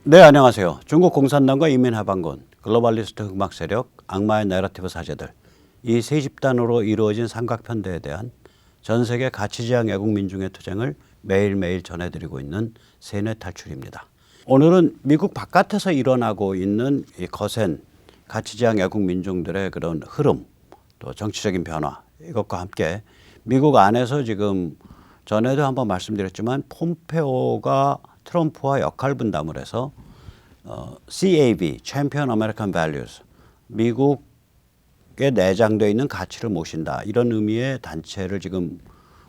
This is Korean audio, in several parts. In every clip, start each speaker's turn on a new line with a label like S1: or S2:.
S1: 네, 안녕하세요. 중국 공산당과 인민해방군, 글로벌리스트 흑막 세력, 악마의 내러티브 사제들, 이 세 집단으로 이루어진 삼각편대에 대한 전 세계 가치지향 애국 민중의 투쟁을 매일매일 전해드리고 있는 세뇌 탈출입니다. 오늘은 미국 바깥에서 일어나고 있는 이 거센 가치지향 애국 민중들의 그런 흐름, 또 정치적인 변화, 이것과 함께 미국 안에서 지금 전에도 한번 말씀드렸지만 폼페오가 트럼프와 역할 분담을 해서 CAV, Champion American Values, 미국에 내장되어 있는 가치를 모신다. 이런 의미의 단체를 지금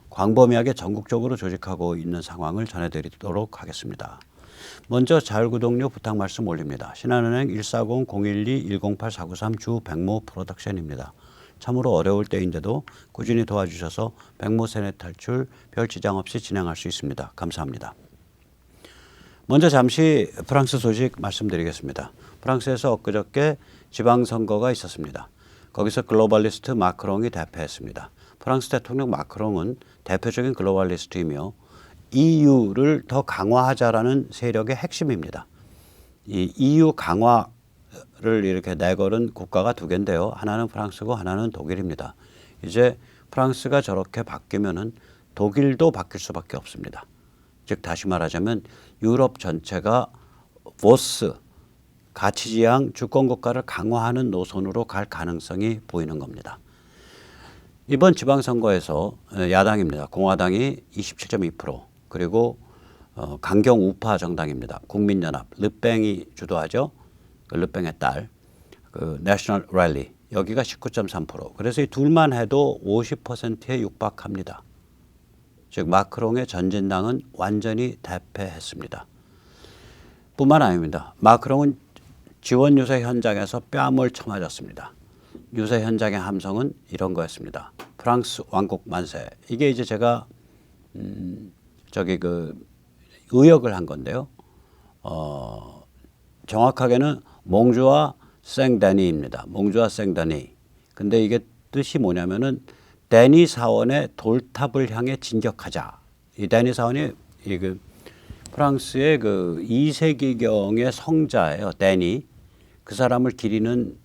S1: 광범위하게 전국적으로 조직하고 있는 상황을 전해드리도록 하겠습니다. 먼저 자율구독료 부탁 말씀 올립니다. 신한은행 140-012-108-493 주 백모 프로덕션입니다. 참으로 어려울 때인데도 꾸준히 도와주셔서 백모 세뇌 탈출 별 지장 없이 진행할 수 있습니다. 감사합니다. 먼저 잠시 프랑스 소식 말씀드리겠습니다. 프랑스에서 엊그저께 지방선거가 있었습니다. 거기서 글로벌리스트 마크롱이 대패했습니다. 프랑스 대통령 마크롱은 대표적인 글로벌리스트이며 EU를 더 강화하자라는 세력의 핵심입니다. 이 EU 강화를 이렇게 내걸은 국가가 두 개인데요. 하나는 프랑스고 하나는 독일입니다. 이제 프랑스가 저렇게 바뀌면은 독일도 바뀔 수밖에 없습니다. 즉 다시 말하자면 유럽 전체가 보스, 가치지향 주권국가를 강화하는 노선으로 갈 가능성이 보이는 겁니다. 이번 지방선거에서 야당입니다. 공화당이 27.2%, 그리고 강경 우파 정당입니다. 국민연합, 르팽이 주도하죠. 그 르팽의 딸, 그 내셔널 랠리, 여기가 19.3%. 그래서 이 둘만 해도 50%에 육박합니다. 즉 마크롱의 전진당은 완전히 대패했습니다. 뿐만 아닙니다. 마크롱은 지원 유세 현장에서 뺨을 쳐맞았습니다. 유세 현장의 함성은 이런 거였습니다. 프랑스 왕국 만세. 이게 이제 제가 의역을 한 건데요. 정확하게는 몽주와 생데니입니다. 몽주와 생데니. 근데 이게 뜻이 뭐냐면은 데니 사원의 돌탑을 향해 진격하자. 이 데니 사원이 프랑스의 그 2세기경의 성자예요. 데니. 그 사람을 기리는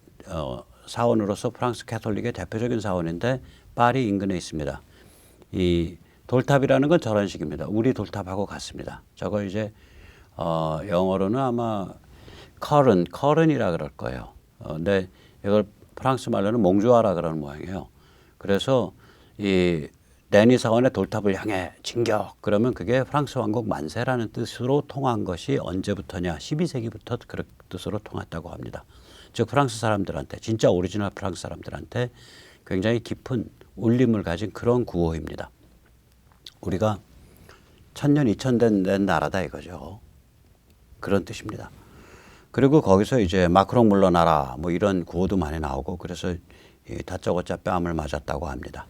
S1: 사원으로서 프랑스 캐톨릭의 대표적인 사원인데 파리 인근에 있습니다. 이 돌탑이라는 건 저런 식입니다. 우리 돌탑하고 같습니다. 저걸 이제 영어로는 아마 커른이라 그럴 거예요. 근데 이걸 프랑스 말로는 몽주아라 그러는 모양이에요. 그래서 이 데니 사원의 돌탑을 향해 진격. 그러면 그게 프랑스 왕국 만세라는 뜻으로 통한 것이 언제부터냐? 12세기부터 그런 뜻으로 통했다고 합니다. 즉 프랑스 사람들한테, 진짜 오리지널 프랑스 사람들한테 굉장히 깊은 울림을 가진 그런 구호입니다. 우리가 1000년, 2000년 된 나라다 이거죠. 그런 뜻입니다. 그리고 거기서 이제 마크롱 물러나라 뭐 이런 구호도 많이 나오고, 그래서 다짜고짜 뺨을 맞았다고 합니다.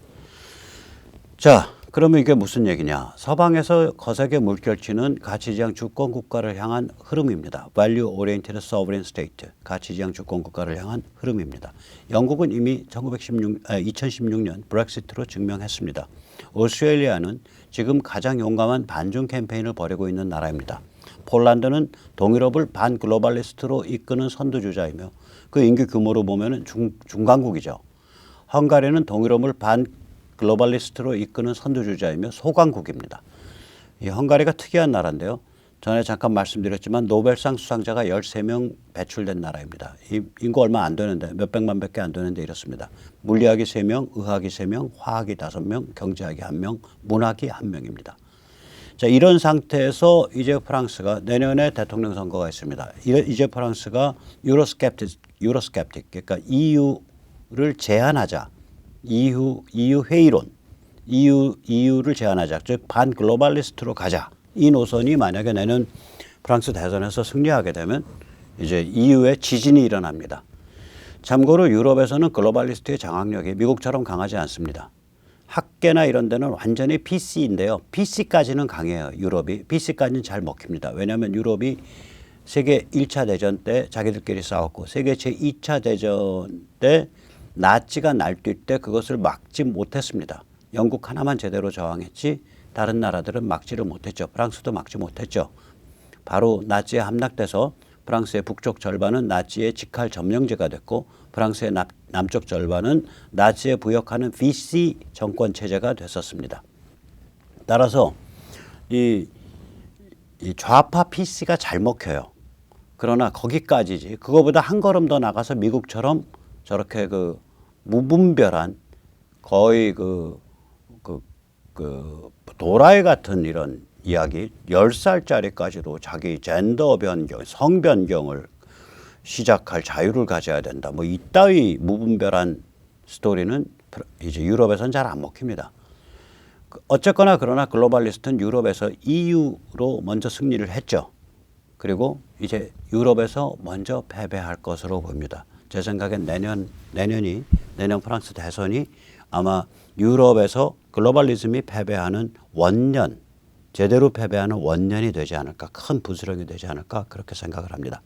S1: 자, 그러면 이게 무슨 얘기냐? 서방에서 거세게 물결치는 가치지향 주권 국가를 향한 흐름입니다. Value Oriented Sovereign State, 가치지향 주권 국가를 향한 흐름입니다. 영국은 이미 2016년 브렉시트로 증명했습니다. 오스트레일리아는 지금 가장 용감한 반중 캠페인을 벌이고 있는 나라입니다. 폴란드는 동유럽을 반글로벌리스트로 이끄는 선두주자이며 그 인구 규모로 보면 중강국이죠. 헝가리는 동유럽을 반글로벌리스트로 이끄는 선두주자이며 소강국입니다. 이 헝가리가 특이한 나라인데요. 전에 잠깐 말씀드렸지만 노벨상 수상자가 13명 배출된 나라입니다. 이 인구 얼마 안 되는데, 몇백만밖에 안 되는데 이렇습니다. 물리학이 3명, 의학이 3명, 화학이 5명, 경제학이 1명, 문학이 1명입니다. 자, 이런 상태에서 이제 프랑스가 내년에 대통령 선거가 있습니다. 이제 프랑스가 유로스캡틱, 그러니까 EU를 제한하자. EU 회의론, EU를 제한하자. 즉 반글로벌리스트로 가자. 이 노선이 만약에 내년 프랑스 대선에서 승리하게 되면 이제 EU의 지진이 일어납니다. 참고로 유럽에서는 글로벌리스트의 장악력이 미국처럼 강하지 않습니다. 학계나 이런 데는 완전히 PC인데요. PC까지는 강해요. 유럽이. PC까지는 잘 먹힙니다. 왜냐하면 유럽이 세계 1차 대전 때 자기들끼리 싸웠고 세계 제2차 대전 때 나치가 날뛸 때 그것을 막지 못했습니다. 영국 하나만 제대로 저항했지 다른 나라들은 막지를 못했죠. 프랑스도 막지 못했죠. 바로 나치에 함락돼서 프랑스의 북쪽 절반은 나치의 직할 점령지가 됐고 프랑스의 남쪽 절반은 나치에 부역하는 비시 정권 체제가 됐었습니다. 따라서 이 좌파 PC가 잘 먹혀요. 그러나 거기까지지. 그거보다 한 걸음 더 나가서 미국처럼 저렇게 그 무분별한 거의 도라이 같은 이런 이야기 10살짜리까지도 자기 젠더 변경, 성 변경을 시작할 자유를 가져야 된다. 뭐 이따위 무분별한 스토리는 이제 유럽에서는 잘 안 먹힙니다. 어쨌거나 그러나 글로벌리스트는 유럽에서 EU로 먼저 승리를 했죠. 그리고 이제 유럽에서 먼저 패배할 것으로 보입니다. 제 생각엔 내년 프랑스 대선이 아마 유럽에서 글로벌리즘이 패배하는 원년, 제대로 패배하는 원년이 되지 않을까, 큰 분수령이 되지 않을까 그렇게 생각을 합니다.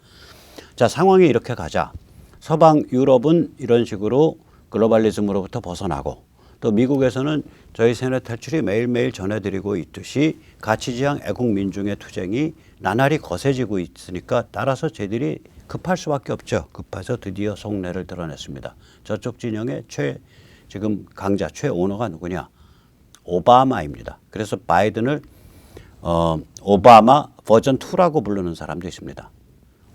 S1: 자, 상황이 이렇게 가자 서방 유럽은 이런 식으로 글로벌리즘으로부터 벗어나고 또 미국에서는 저희 세뇌 탈출이 매일매일 전해드리고 있듯이 가치지향 애국민중의 투쟁이 나날이 거세지고 있으니까 따라서 저희들이 급할 수밖에 없죠. 급해서 드디어 속내를 드러냈습니다. 저쪽 진영의 지금 강자 최오너가 누구냐? 오바마입니다. 그래서 바이든을 오바마 버전 2라고 부르는 사람도 있습니다.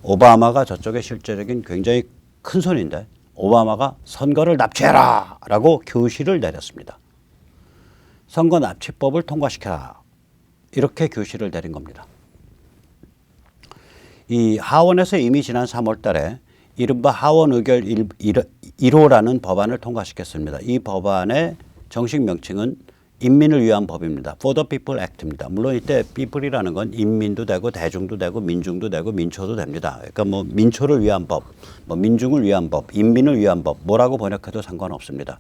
S1: 오바마가 저쪽의 실제적인 굉장히 큰 손인데 오바마가 선거를 납치해라 라고 교시를 내렸습니다. 선거 납치법을 통과시켜라 이렇게 교시를 내린 겁니다. 이 하원에서 이미 지난 3월 달에 이른바 하원 의결 1호라는 법안을 통과시켰습니다. 이 법안의 정식 명칭은 인민을 위한 법입니다. For the People Act입니다. 물론 이때 people이라는 건 인민도 되고 대중도 되고 민중도 되고 민초도 됩니다. 그러니까 뭐 민초를 위한 법, 뭐 민중을 위한 법, 인민을 위한 법 뭐라고 번역해도 상관없습니다.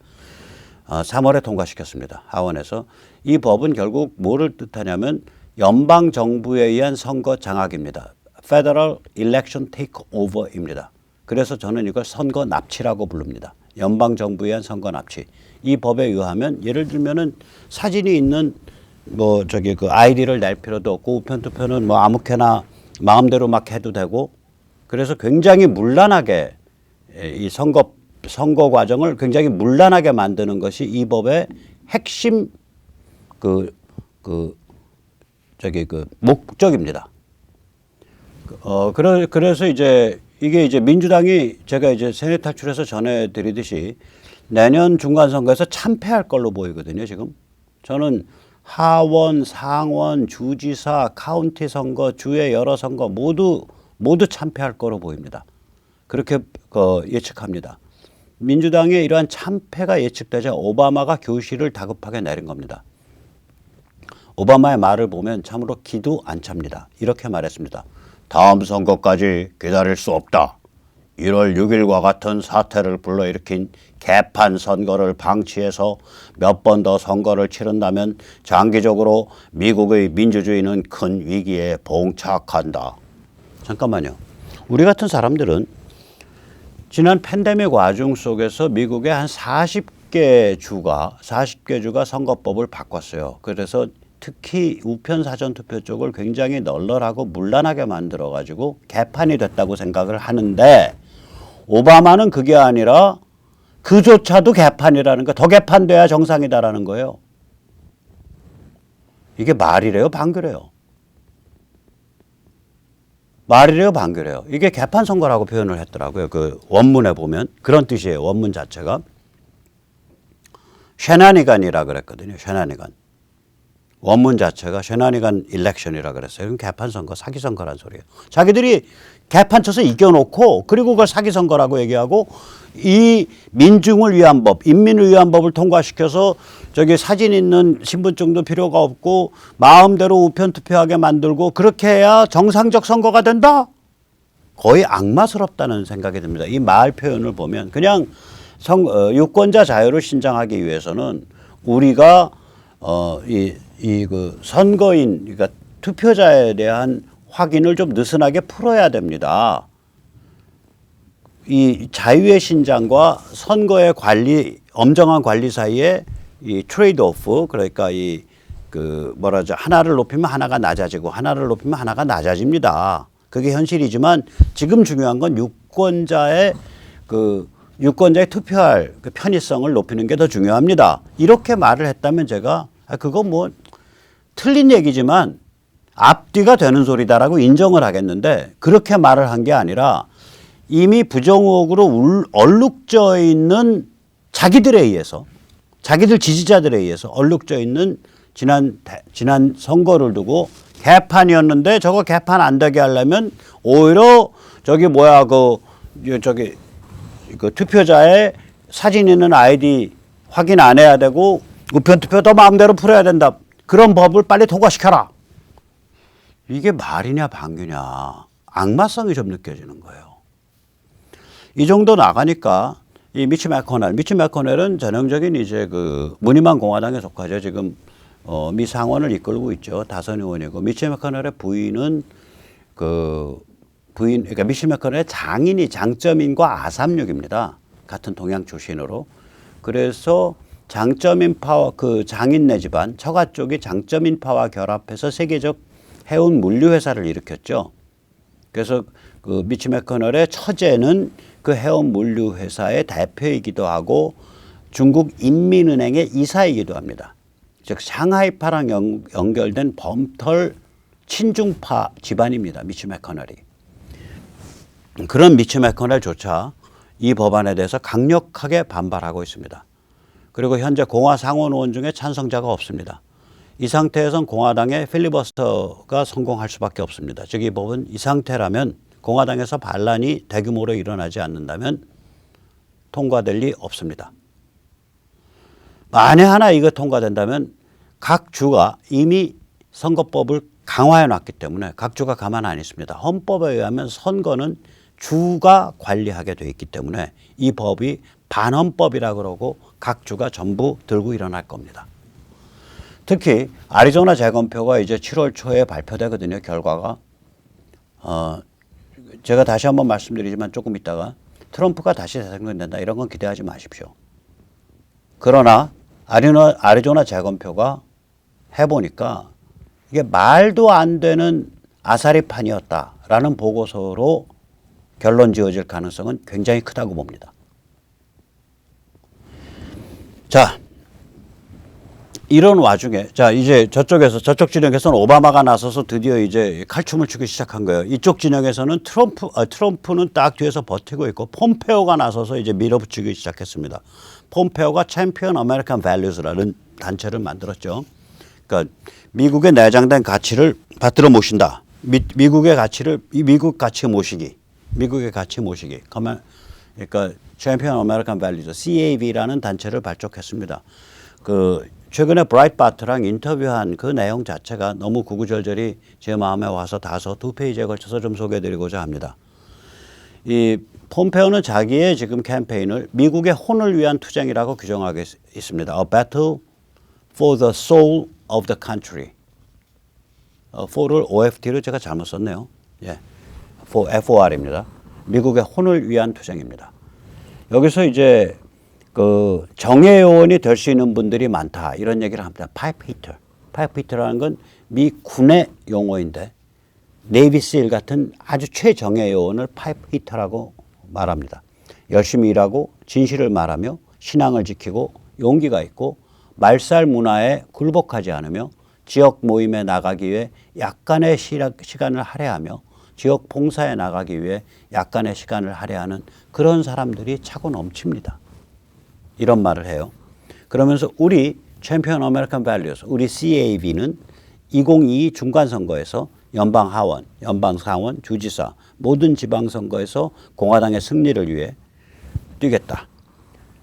S1: 3월에 통과시켰습니다. 하원에서. 이 법은 결국 뭐를 뜻하냐면 연방 정부에 의한 선거 장악입니다. Federal Election Takeover입니다. 그래서 저는 이걸 선거 납치라고 부릅니다. 연방 정부에 의한 선거 납치. 이 법에 의하면 예를 들면은 사진이 있는 뭐 저기 그 아이디를 낼 필요도 없고 우편 투표는 뭐 아무렇게나 마음대로 막 해도 되고 그래서 굉장히 문란하게 이 선거 과정을 굉장히 문란하게 만드는 것이 이 법의 핵심 목적입니다. 그래서 이제 이게 이제 민주당이 제가 이제 세뇌 탈출해서 전해드리듯이 내년 중간선거에서 참패할 걸로 보이거든요. 지금 저는 하원, 상원, 주지사, 카운티 선거, 주의 여러 선거 모두 참패할 거로 보입니다. 그렇게 예측합니다. 민주당의 이러한 참패가 예측되자 오바마가 교시를 다급하게 내린 겁니다. 오바마의 말을 보면 참으로 기도 안 찹니다. 이렇게 말했습니다. 다음 선거까지 기다릴 수 없다. 1월 6일과 같은 사태를 불러일으킨 개판 선거를 방치해서 몇 번 더 선거를 치른다면 장기적으로 미국의 민주주의는 큰 위기에 봉착한다. 잠깐만요. 우리 같은 사람들은 지난 팬데믹 와중 속에서 미국의 한 40개 주가 선거법을 바꿨어요. 그래서 특히 우편 사전투표 쪽을 굉장히 널널하고 문란하게 만들어가지고 개판이 됐다고 생각을 하는데 오바마는 그게 아니라 그조차도 개판이라는 거, 더 개판돼야 정상이다라는 거예요. 이게 말이래요, 방귀래요? 말이래요, 방귀래요? 이게 개판 선거라고 표현을 했더라고요. 그 원문에 보면 그런 뜻이에요. 원문 자체가 쉐나니간이라 그랬거든요. 쉐나니간. 원문 자체가 쉐나니간 일렉션이라 그랬어요. 이건 개판 선거, 사기 선거란 소리예요. 자기들이 개판 쳐서 이겨놓고 그리고 그걸 사기 선거라고 얘기하고 이 민중을 위한 법, 인민을 위한 법을 통과시켜서 저기 사진 있는 신분증도 필요가 없고 마음대로 우편 투표하게 만들고 그렇게 해야 정상적 선거가 된다? 거의 악마스럽다는 생각이 듭니다. 이 말 표현을 보면 그냥 유권자 자유를 신장하기 위해서는 우리가 그 선거인, 그러니까 투표자에 대한 확인을 좀 느슨하게 풀어야 됩니다. 이 자유의 신장과 선거의 관리, 엄정한 관리 사이에 이 트레이드 오프, 그러니까 이 그 뭐라죠? 하나를 높이면 하나가 낮아지고 하나를 높이면 하나가 낮아집니다. 그게 현실이지만 지금 중요한 건 유권자의 투표할 그 편의성을 높이는 게 더 중요합니다. 이렇게 말을 했다면 제가 그거 뭐 틀린 얘기지만 앞뒤가 되는 소리다라고 인정을 하겠는데 그렇게 말을 한 게 아니라 이미 부정의혹으로 얼룩져 있는 자기들에 의해서 자기들 지지자들에 의해서 얼룩져 있는 지난 선거를 두고 개판이었는데 저거 개판 안 되게 하려면 오히려 그 투표자의 사진 있는 아이디 확인 안 해야 되고 우편투표 더 마음대로 풀어야 된다. 그런 법을 빨리 통과시켜라. 이게 말이냐 방귀냐. 악마성이 좀 느껴지는 거예요. 이 정도 나가니까 이 미치 매코넬은 전형적인 이제 그 무늬만 공화당에 속하죠. 지금 미 상원을 이끌고 있죠. 다선 의원이고 미치 매코넬의 부인은 그러니까 미치 매코넬의 장점인과 아삼육입니다. 같은 동양 출신으로. 그래서 장점인파와 그 장인네 집안 처가 쪽이 장점인파와 결합해서 세계적 해운 물류 회사를 일으켰죠. 그래서 그 미치 매코넬의 처제는 그 해운 물류 회사의 대표이기도 하고 중국 인민은행의 이사이기도 합니다. 즉 상하이파랑 연결된 범털 친중파 집안입니다. 미치 매코넬이. 그런 미치 매코넬조차 이 법안에 대해서 강력하게 반발하고 있습니다. 그리고 현재 공화 상원 의원 중에 찬성자가 없습니다. 이 상태에선 공화당의 필리버스터가 성공할 수밖에 없습니다. 즉 이 법은 이 상태라면 공화당에서 반란이 대규모로 일어나지 않는다면 통과될 리 없습니다. 만에 하나 이거 통과된다면 각 주가 이미 선거법을 강화해 놨기 때문에 각 주가 가만 안 있습니다. 헌법에 의하면 선거는 주가 관리하게 돼 있기 때문에 이 법이 반헌법이라 그러고 각 주가 전부 들고 일어날 겁니다. 특히 애리조나 재검표가 이제 7월 초에 발표되거든요. 결과가. 제가 다시 한번 말씀드리지만 조금 있다가 트럼프가 다시 대통령 된다 이런 건 기대하지 마십시오. 그러나 애리조나 재검표가 해보니까 이게 말도 안 되는 아사리판이었다라는 보고서로 결론 지어질 가능성은 굉장히 크다고 봅니다. 자, 이런 와중에 이제 저쪽 진영에서는 오바마가 나서서 드디어 이제 칼춤을 추기 시작한 거예요. 이쪽 진영에서는 트럼프는 딱 뒤에서 버티고 있고 폼페오가 나서서 이제 밀어붙이기 시작했습니다. pompeo가 챔피언 아메리칸 밸류스라는 단체를 만들었죠. 그러니까 미국의 내장된 가치를 받들어 모신다. 미국의 가치 모시기. 그러니까 챔피언 아메리칸 밸류스 CAV라는 단체를 발족했습니다. 최근에 브라이트바트랑 인터뷰한 그 내용 자체가 너무 구구절절히 제 마음에 와서 다소 2페이지에 걸쳐서 좀 소개해드리고자 합니다. 이 폼페오는 자기의 지금 캠페인을 미국의 혼을 위한 투쟁이라고 규정하고 있습니다. A battle for the soul of the country. for를 OFT를 제가 잘못 썼네요. 예, FOR입니다. 미국의 혼을 위한 투쟁입니다. 여기서 이제 그 정예 요원이 될 수 있는 분들이 많다 이런 얘기를 합니다. 파이프 히터. 파이프 히터라는 건 미 군의 용어인데 네이비실 같은 아주 최정예 요원을 파이프 히터라고 말합니다. 열심히 일하고 진실을 말하며 신앙을 지키고 용기가 있고 말살 문화에 굴복하지 않으며 지역 모임에 나가기 위해 약간의 시간을 할애하며 지역 봉사에 나가기 위해 약간의 시간을 할애하는 그런 사람들이 차고 넘칩니다. 이런 말을 해요. 그러면서 우리 챔피언 아메리칸 밸류스, 우리 CAV는 2022 중간선거에서 연방하원, 연방상원, 주지사 모든 지방선거에서 공화당의 승리를 위해 뛰겠다.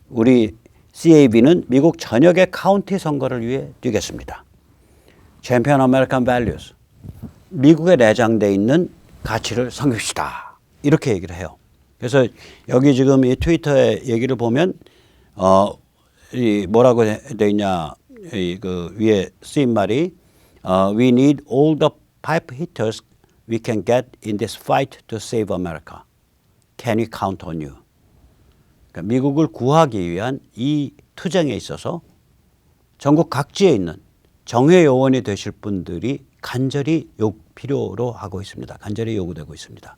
S1: 우리 CAV는 미국 전역의 카운티 선거를 위해 뛰겠습니다. 챔피언 아메리칸 밸류스, 미국에 내장되어 있는 가치를 섬깁시다. 이렇게 얘기를 해요. 그래서 여기 지금 이 트위터의 얘기를 보면 이 뭐라고 돼 있냐, 그 위에 쓰인 말이 We need all the pipe hitters we can get in this fight to save America. Can we count on you? 그러니까 미국을 구하기 위한 이 투쟁에 있어서 전국 각지에 있는 정의 요원이 되실 분들이 간절히 필요로 하고 있습니다. 간절히 요구되고 있습니다.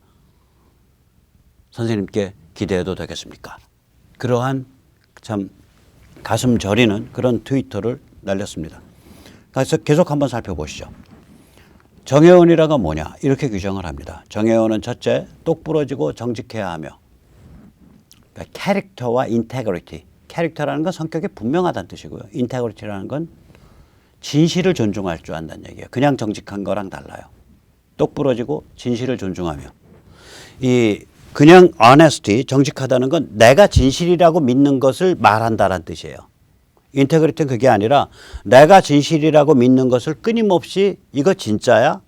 S1: 선생님께 기대해도 되겠습니까? 그러한 참 가슴 저리는 그런 트위터를 날렸습니다. 그래서 계속 한번 살펴보시죠. 정의원이라가 뭐냐? 이렇게 규정을 합니다. 정의원은 첫째, 똑부러지고 정직해야 하며, 그러니까 캐릭터와 인테그리티. 캐릭터라는 건 성격이 분명하다는 뜻이고요. 인테그리티라는 건 진실을 존중할 줄 안다는 얘기예요. 그냥 정직한 거랑 달라요. 똑부러지고 진실을 존중하며. 이 그냥 honesty, 정직하다는 건 내가 진실이라고 믿는 것을 말한다는 뜻이에요. 인테그리티는 그게 아니라 내가 진실이라고 믿는 것을 끊임없이 이거 진짜야?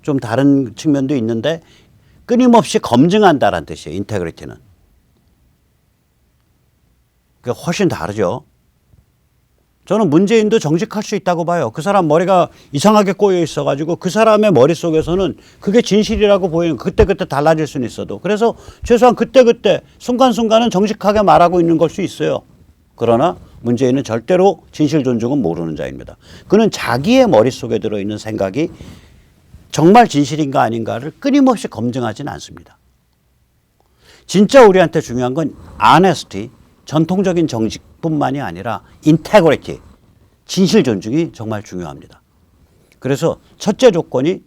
S1: 좀 다른 측면도 있는데 끊임없이 검증한다는 뜻이에요. 인테그리티는. 그게 훨씬 다르죠. 저는 문재인도 정직할 수 있다고 봐요. 그 사람 머리가 이상하게 꼬여 있어가지고 그 사람의 머릿속에서는 그게 진실이라고 보이는 그때그때 달라질 수는 있어도 그래서 최소한 그때그때 순간순간은 정직하게 말하고 있는 걸 수 있어요. 그러나 문재인은 절대로 진실 존중은 모르는 자입니다. 그는 자기의 머릿속에 들어있는 생각이 정말 진실인가 아닌가를 끊임없이 검증하지는 않습니다. 진짜 우리한테 중요한 건 honesty, 전통적인 정직뿐만이 아니라 integrity, 진실 존중이 정말 중요합니다. 그래서 첫째 조건이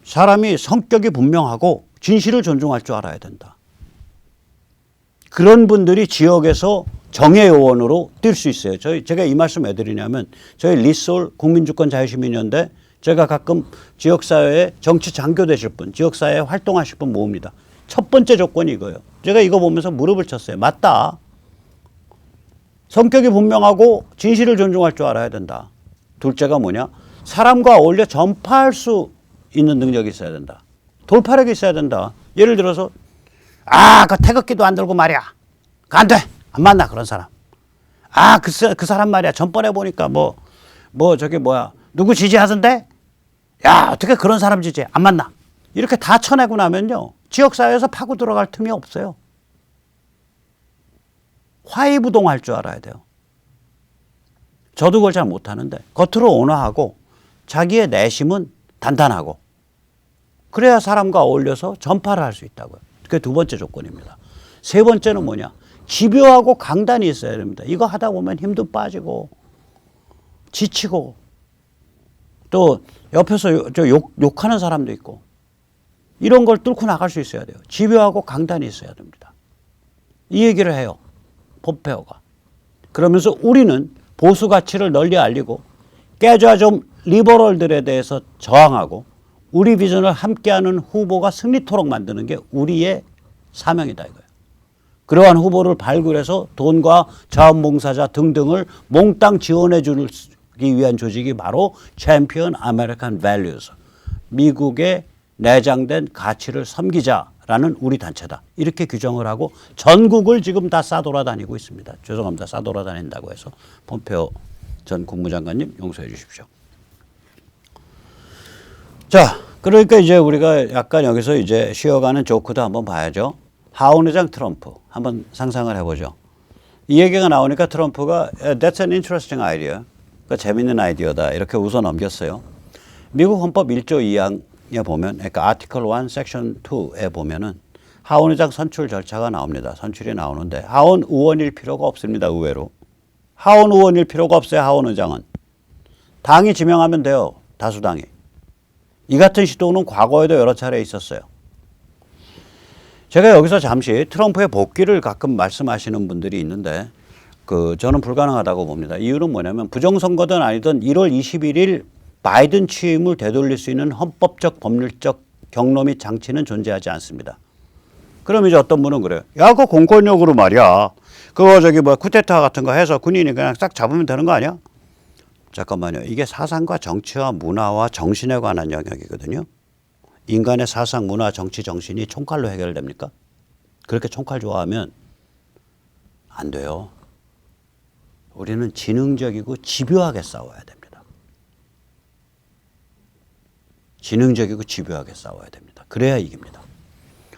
S1: 사람이 성격이 분명하고 진실을 존중할 줄 알아야 된다. 그런 분들이 지역에서 정의요원으로 뛸 수 있어요. 제가 이 말씀 왜 드리냐면 저희 리솔 국민주권자유시민연대 제가 가끔 지역사회에 정치 장교 되실 분, 지역사회에 활동하실 분 모읍니다. 첫 번째 조건이 이거예요. 제가 이거 보면서 무릎을 쳤어요. 맞다. 성격이 분명하고 진실을 존중할 줄 알아야 된다. 둘째가 뭐냐? 사람과 어울려 전파할 수 있는 능력이 있어야 된다. 돌파력이 있어야 된다. 예를 들어서 그 태극기도 안 들고 말이야. 안 돼. 안 만나 그런 사람. 그 사람 말이야. 전번에 보니까 누구 지지하던데? 야, 어떻게 그런 사람 지지해? 안 만나. 이렇게 다 쳐내고 나면요. 지역사회에서 파고 들어갈 틈이 없어요. 화이부동할 줄 알아야 돼요. 저도 그걸 잘 못하는데 겉으로 온화하고 자기의 내심은 단단하고 그래야 사람과 어울려서 전파를 할 수 있다고요. 그게 두 번째 조건입니다. 세 번째는 뭐냐? 집요하고 강단이 있어야 됩니다. 이거 하다 보면 힘도 빠지고 지치고 또 옆에서 욕하는 사람도 있고 이런 걸 뚫고 나갈 수 있어야 돼요. 집요하고 강단이 있어야 됩니다. 이 얘기를 해요. 폼페오가. 그러면서 우리는 보수 가치를 널리 알리고 깨져야 좀 리버럴들에 대해서 저항하고 우리 비전을 함께하는 후보가 승리토록 만드는 게 우리의 사명이다 이거예요. 그러한 후보를 발굴해서 돈과 자원봉사자 등등을 몽땅 지원해 주기 위한 조직이 바로 챔피언 아메리칸 밸류스. 미국의 내장된 가치를 섬기자라는 우리 단체다. 이렇게 규정을 하고 전국을 지금 다 싸돌아다니고 있습니다. 죄송합니다. 싸돌아다닌다고 해서 폼페오 전 국무장관님 용서해 주십시오. 자, 그러니까 이제 우리가 약간 여기서 이제 쉬어가는 조크도 한번 봐야죠. 하원 의장 트럼프 한번 상상을 해보죠. 이 얘기가 나오니까 트럼프가 That's an interesting idea. 그러니까 재밌는 아이디어다. 이렇게 웃어 넘겼어요. 미국 헌법 1조 2항에 보면, 그러니까 아티클 1 섹션 2에 보면은 하원 의장 선출 절차가 나옵니다. 선출이 나오는데 하원 의원일 필요가 없습니다. 의외로. 하원 의원일 필요가 없어요. 하원 의장은. 당이 지명하면 돼요. 다수당이. 이 같은 시도는 과거에도 여러 차례 있었어요. 제가 여기서 잠시 트럼프의 복귀를 가끔 말씀하시는 분들이 있는데 저는 불가능하다고 봅니다. 이유는 뭐냐면 부정선거든 아니든 1월 21일 바이든 취임을 되돌릴 수 있는 헌법적 법률적 경로 및 장치는 존재하지 않습니다. 그럼 이제 어떤 분은 그래요. 야, 그거 공권력으로 말이야. 그거 쿠데타 같은 거 해서 군인이 그냥 싹 잡으면 되는 거 아니야? 잠깐만요. 이게 사상과 정치와 문화와 정신에 관한 영역이거든요. 인간의 사상, 문화, 정치, 정신이 총칼로 해결됩니까? 그렇게 총칼 좋아하면 안 돼요. 우리는 지능적이고 집요하게 싸워야 됩니다. 지능적이고 집요하게 싸워야 됩니다. 그래야 이깁니다.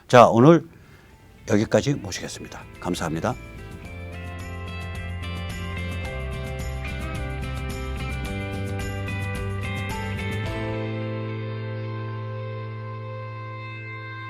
S1: 자, 오늘 여기까지 모시겠습니다. 감사합니다.